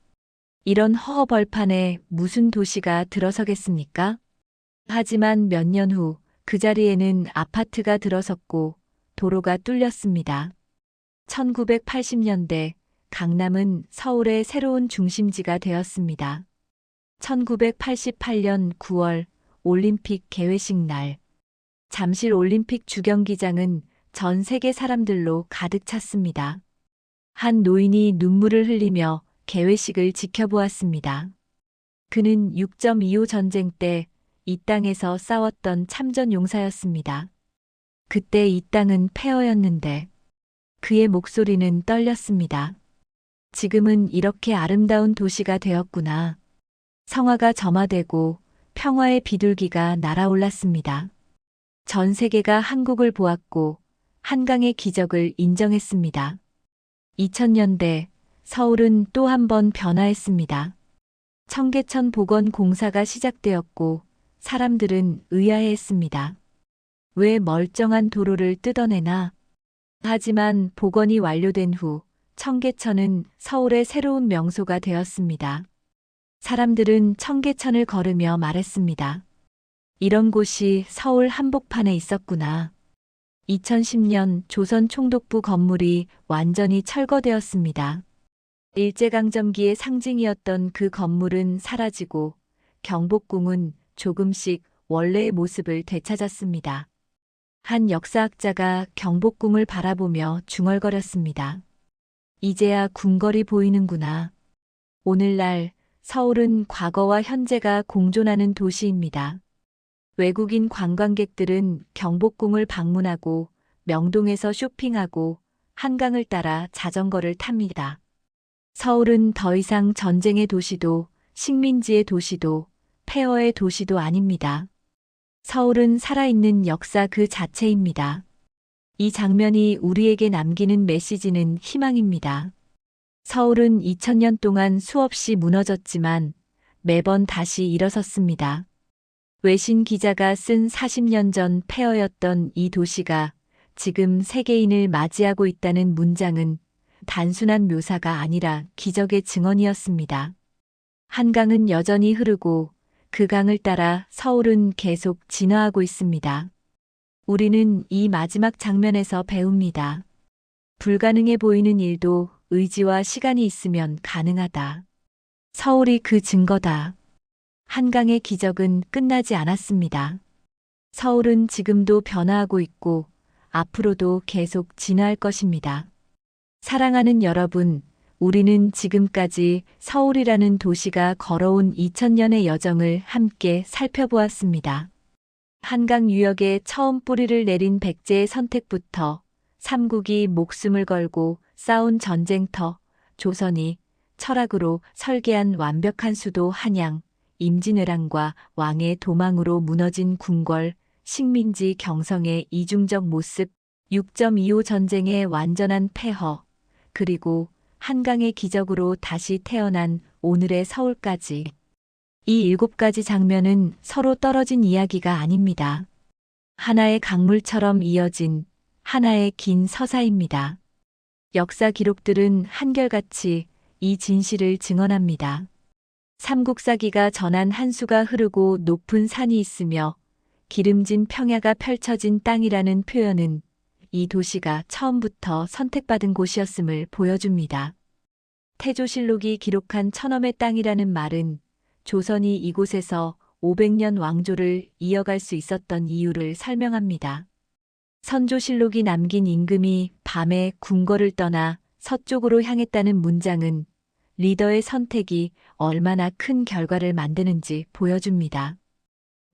이런 허허벌판에 무슨 도시가 들어서겠습니까? 하지만 몇 년 후 그 자리에는 아파트가 들어섰고 도로가 뚫렸습니다. 1980년대 강남은 서울의 새로운 중심지가 되었습니다. 1988년 9월 올림픽 개회식 날, 잠실 올림픽 주경기장은 전 세계 사람들로 가득 찼습니다. 한 노인이 눈물을 흘리며 개회식을 지켜보았습니다. 그는 6.25 전쟁 때 이 땅에서 싸웠던 참전 용사였습니다. 그때 이 땅은 폐허였는데 그의 목소리는 떨렸습니다. 지금은 이렇게 아름다운 도시가 되었구나. 성화가 점화되고 평화의 비둘기가 날아올랐습니다. 전 세계가 한국을 보았고 한강의 기적을 인정했습니다. 2000년대 서울은 또 한 번 변화했습니다. 청계천 복원 공사가 시작되었고 사람들은 의아해했습니다. 왜 멀쩡한 도로를 뜯어내나? 하지만 복원이 완료된 후 청계천은 서울의 새로운 명소가 되었습니다. 사람들은 청계천을 걸으며 말했습니다. 이런 곳이 서울 한복판에 있었구나. 2010년 조선 총독부 건물이 완전히 철거되었습니다. 일제강점기의 상징이었던 그 건물은 사라지고 경복궁은 조금씩 원래의 모습을 되찾았습니다. 한 역사학자가 경복궁을 바라보며 중얼거렸습니다. 이제야 궁궐이 보이는구나. 오늘날 서울은 과거와 현재가 공존하는 도시입니다. 외국인 관광객들은 경복궁을 방문하고 명동에서 쇼핑하고 한강을 따라 자전거를 탑니다. 서울은 더 이상 전쟁의 도시도 식민지의 도시도 폐허의 도시도 아닙니다. 서울은 살아있는 역사 그 자체입니다. 이 장면이 우리에게 남기는 메시지는 희망입니다. 서울은 2000년 동안 수없이 무너졌지만 매번 다시 일어섰습니다. 외신 기자가 쓴 40년 전 폐허였던 이 도시가 지금 세계인을 맞이하고 있다는 문장은 단순한 묘사가 아니라 기적의 증언이었습니다. 한강은 여전히 흐르고 그 강을 따라 서울은 계속 진화하고 있습니다. 우리는 이 마지막 장면에서 배웁니다. 불가능해 보이는 일도 의지와 시간이 있으면 가능하다. 서울이 그 증거다. 한강의 기적은 끝나지 않았습니다. 서울은 지금도 변화하고 있고 앞으로도 계속 진화할 것입니다. 사랑하는 여러분, 우리는 지금까지 서울이라는 도시가 걸어온 2000년의 여정을 함께 살펴보았습니다. 한강 유역에 처음 뿌리를 내린 백제의 선택부터 삼국이 목숨을 걸고 싸운 전쟁터, 조선이 철학으로 설계한 완벽한 수도 한양, 임진왜란과 왕의 도망으로 무너진 궁궐, 식민지 경성의 이중적 모습, 6.25 전쟁의 완전한 폐허, 그리고 한강의 기적으로 다시 태어난 오늘의 서울까지. 이 7가지 장면은 서로 떨어진 이야기가 아닙니다. 하나의 강물처럼 이어진 하나의 긴 서사입니다. 역사 기록들은 한결같이 이 진실을 증언합니다. 삼국사기가 전한 한수가 흐르고 높은 산이 있으며 기름진 평야가 펼쳐진 땅이라는 표현은 이 도시가 처음부터 선택받은 곳이었음을 보여줍니다. 태조실록이 기록한 천엄의 땅이라는 말은 조선이 이곳에서 500년 왕조를 이어갈 수 있었던 이유를 설명합니다. 선조실록이 남긴 임금이 밤에 궁궐을 떠나 서쪽으로 향했다는 문장은 리더의 선택이 얼마나 큰 결과를 만드는지 보여줍니다.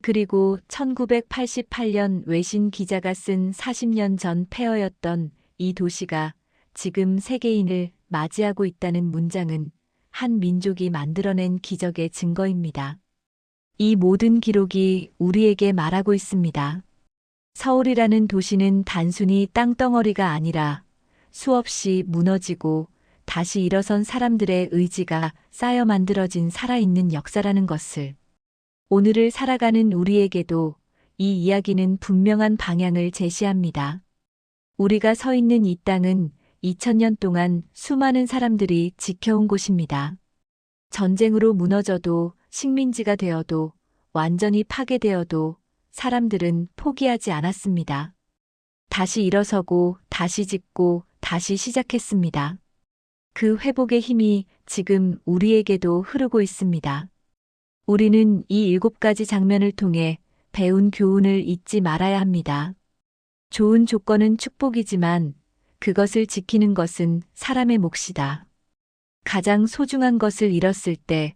그리고 1988년 외신 기자가 쓴 40년 전 폐허였던 이 도시가 지금 세계인을 맞이하고 있다는 문장은 한 민족이 만들어낸 기적의 증거입니다. 이 모든 기록이 우리에게 말하고 있습니다. 서울이라는 도시는 단순히 땅덩어리가 아니라 수없이 무너지고 다시 일어선 사람들의 의지가 쌓여 만들어진 살아있는 역사라는 것을. 오늘을 살아가는 우리에게도 이 이야기는 분명한 방향을 제시합니다. 우리가 서 있는 이 땅은 2000년 동안 수많은 사람들이 지켜온 곳입니다. 전쟁으로 무너져도 식민지가 되어도 완전히 파괴되어도 사람들은 포기하지 않았습니다. 다시 일어서고 다시 짓고 다시 시작했습니다. 그 회복의 힘이 지금 우리에게도 흐르고 있습니다. 우리는 이 7가지 장면을 통해 배운 교훈을 잊지 말아야 합니다. 좋은 조건은 축복이지만 그것을 지키는 것은 사람의 몫이다. 가장 소중한 것을 잃었을 때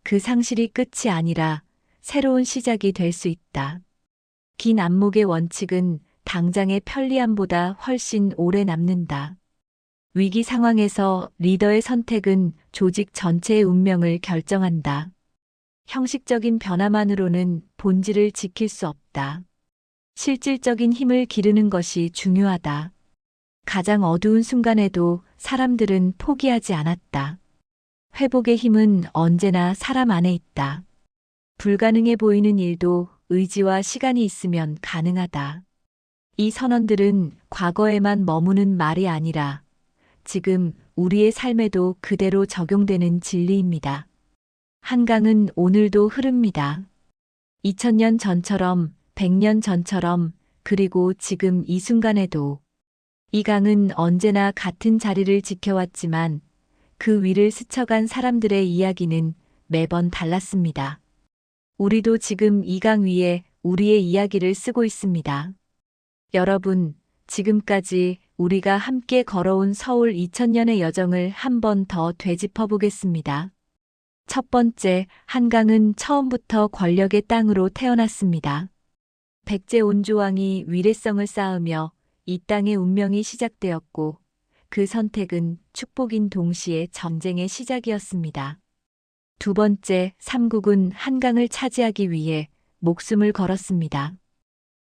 그 상실이 끝이 아니라 새로운 시작이 될 수 있다. 긴 안목의 원칙은 당장의 편리함보다 훨씬 오래 남는다. 위기 상황에서 리더의 선택은 조직 전체의 운명을 결정한다. 형식적인 변화만으로는 본질을 지킬 수 없다. 실질적인 힘을 기르는 것이 중요하다. 가장 어두운 순간에도 사람들은 포기하지 않았다. 회복의 힘은 언제나 사람 안에 있다. 불가능해 보이는 일도 의지와 시간이 있으면 가능하다. 이 선언들은 과거에만 머무는 말이 아니라 지금 우리의 삶에도 그대로 적용되는 진리입니다. 한강은 오늘도 흐릅니다. 2000년 전처럼, 100년 전처럼, 그리고 지금 이 순간에도 이 강은 언제나 같은 자리를 지켜왔지만 그 위를 스쳐간 사람들의 이야기는 매번 달랐습니다. 우리도 지금 이 강 위에 우리의 이야기를 쓰고 있습니다. 여러분, 지금까지 우리가 함께 걸어온 서울 2000년의 여정을 한 번 더 되짚어 보겠습니다. 첫 번째, 한강은 처음부터 권력의 땅으로 태어났습니다. 백제 온조왕이 위례성을 쌓으며 이 땅의 운명이 시작되었고 그 선택은 축복인 동시에 전쟁의 시작이었습니다. 두 번째, 삼국은 한강을 차지하기 위해 목숨을 걸었습니다.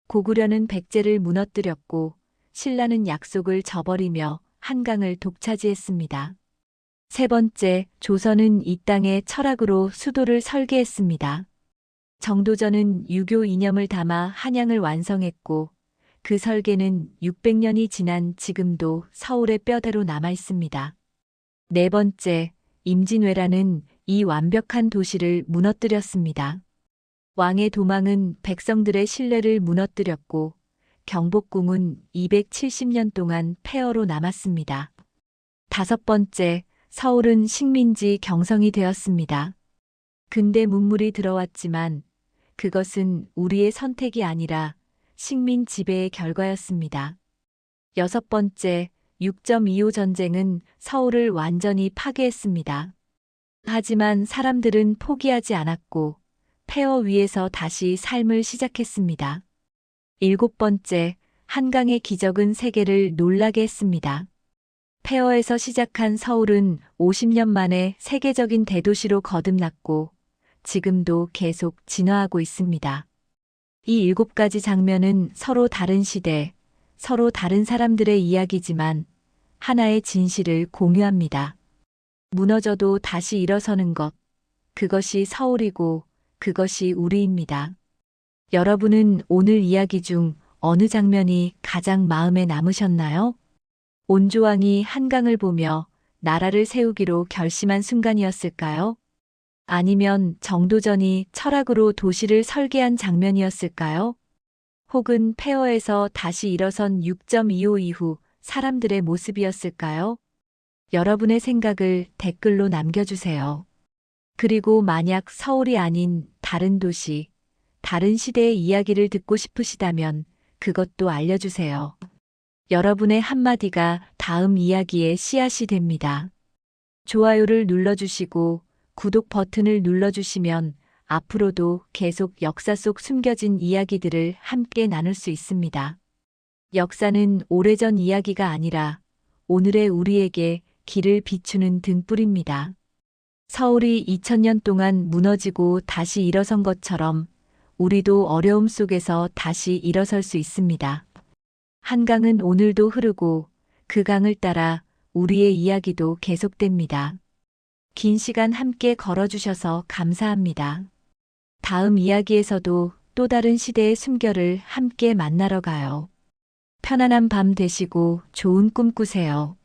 고구려는 백제를 무너뜨렸고 신라는 약속을 저버리며 한강을 독차지했습니다. 세 번째, 조선은 이 땅의 철학으로 수도를 설계했습니다. 정도전은 유교 이념을 담아 한양을 완성했고 그 설계는 600년이 지난 지금도 서울의 뼈대로 남아 있습니다. 네 번째, 임진왜란은 이 완벽한 도시를 무너뜨렸습니다. 왕의 도망은 백성들의 신뢰를 무너뜨렸고 경복궁은 270년 동안 폐허로 남았습니다. 다섯 번째, 서울은 식민지 경성이 되었습니다. 근대 문물이 들어왔지만 그것은 우리의 선택이 아니라 식민 지배의 결과였습니다. 여섯 번째, 6.25 전쟁은 서울을 완전히 파괴했습니다. 하지만 사람들은 포기하지 않았고 폐허 위에서 다시 삶을 시작했습니다. 일곱 번째, 한강의 기적은 세계를 놀라게 했습니다. 폐허에서 시작한 서울은 50년 만에 세계적인 대도시로 거듭났고 지금도 계속 진화하고 있습니다. 이 7가지 장면은 서로 다른 시대, 서로 다른 사람들의 이야기지만 하나의 진실을 공유합니다. 무너져도 다시 일어서는 것, 그것이 서울이고 그것이 우리입니다. 여러분은 오늘 이야기 중 어느 장면이 가장 마음에 남으셨나요? 온조왕이 한강을 보며 나라를 세우기로 결심한 순간이었을까요? 아니면 정도전이 철학으로 도시를 설계한 장면이었을까요? 혹은 폐허에서 다시 일어선 6.25 이후 사람들의 모습이었을까요? 여러분의 생각을 댓글로 남겨주세요. 그리고 만약 서울이 아닌 다른 도시, 다른 시대의 이야기를 듣고 싶으시다면 그것도 알려주세요. 여러분의 한마디가 다음 이야기의 씨앗이 됩니다. 좋아요를 눌러주시고 구독 버튼을 눌러주시면 앞으로도 계속 역사 속 숨겨진 이야기들을 함께 나눌 수 있습니다. 역사는 오래전 이야기가 아니라 오늘의 우리에게 길을 비추는 등불입니다. 서울이 2000년 동안 무너지고 다시 일어선 것처럼 우리도 어려움 속에서 다시 일어설 수 있습니다. 한강은 오늘도 흐르고 그 강을 따라 우리의 이야기도 계속됩니다. 긴 시간 함께 걸어주셔서 감사합니다. 다음 이야기에서도 또 다른 시대의 숨결을 함께 만나러 가요. 편안한 밤 되시고 좋은 꿈 꾸세요.